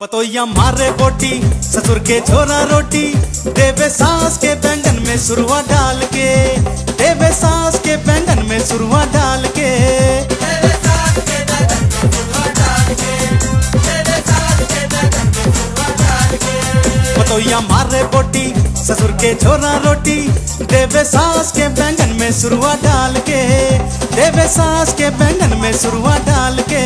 पतोया मारे बोटी ससुर के छोरा रोटी, देवे सास के बैंगन में सुरवा डाल के, देवे सास के बैंगन में सुरवा डाल के, पतोया मारे बोटी ससुर के छोरा रोटी, देवे सास के बैंगन में सुरवा डाल के, देवे सास के बैंगन में सुरवा डाल के।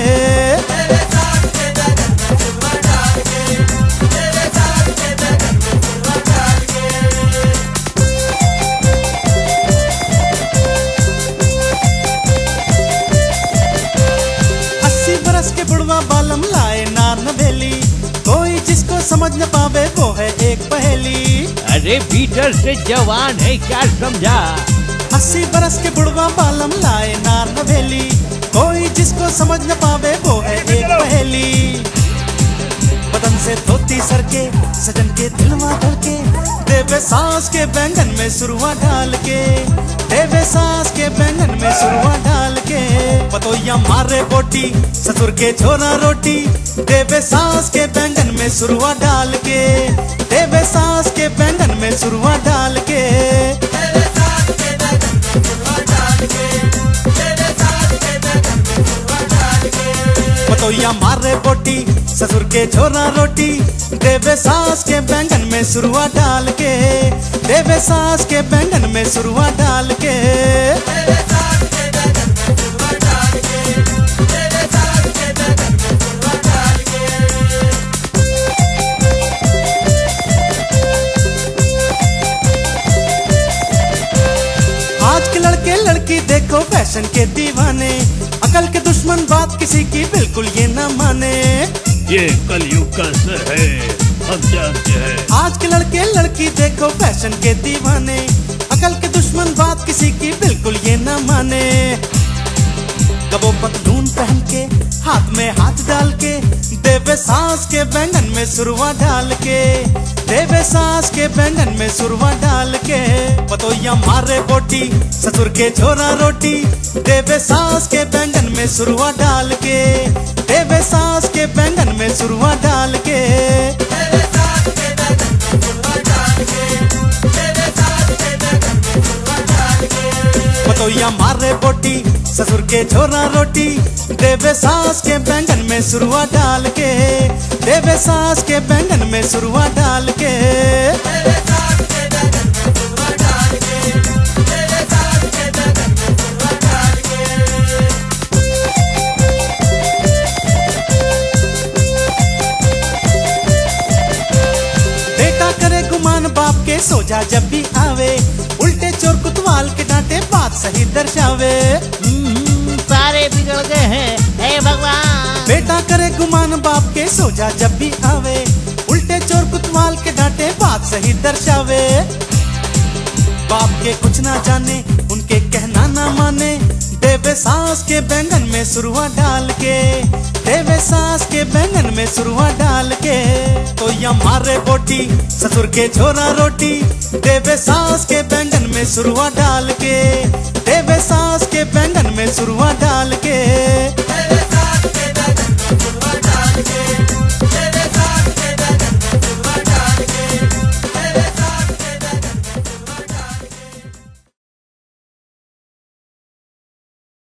के बुढ़वा बालम लाए नार नवेली, कोई जिसको समझ न पावे वो है एक पहेली। अरे भीतर से जवान है क्या समझा। 80 बरस के बुढ़वा बालम लाए नार नवेली, कोई जिसको समझ न पावे वो है एक पहेली। बदन से धोती सर के सजन के दिलवा धर के, देवे सास के बैंगन में सुरवा डाल के, देवे सास के बैंगन में सुरवा डाल के। पतोया मारे बोटी ससुर के छोरा रोटी, देवे सास के बैंगन में सुरवा डाल के, देवे सास के बैंगन में सुरवा डाल के। पतोया मारे बोटी ससुर के छोरा रोटी, देवे सास के बैंगन में सुरवा डाल के, देवे सास के बैंगन में सुरवा डाल के। आज के लड़के लड़की देखो फैशन के दीवाने, अकल के दुश्मन बात किसी की बिल्कुल ये न माने। ये कलयुग का असर है, हम जानते हैं। आज के लड़के लड़की देखो फैशन के दीवाने, अकल के दुश्मन बात किसी की बिल्कुल ये न माने। कबो पतलून पहन के हाथ में हाथ डाल के, देवे सास के बैंगन में सुरवा डाल के, देवे सास के बैंगन में सुरवा डाल के। पतोया मारे बोटी ससुर के छोरा रोटी, देवे सास के बैंगन में सुरवा डाल के, देवे सास के बैंगन में सुरवा डाल के। पतोया मारे बोटी ससुर के छोरा रोटी, देवे सास के बैंगन में सुरवा डाल के, देवे सास के बैंगन में सुरवा डाल के। बेटा करे गुमान बाप के सोजा जब भी आवे, उल्टे चोर कुतवाल के डांटे बात सही दर्शावे। सारे बिगड़ गए हैं, हे भगवान। बेटा करे गुमान बाप के सोजा जब भी आवे, उल्टे चोर कुतवाल के डांटे बात सही दर्शावे। बाप के कुछ ना जाने उनके कहना ना माने, देवे सास के बैंगन में सुरवा डाल के, देवे सास के बैंगन में सुरवा डाल के। तो या मारे बोटी ससुर के छोरा रोटी, देवे सास के बैंगन में सुरवा डाल के, देवे सास के बैंगन में सुरवा डाल के।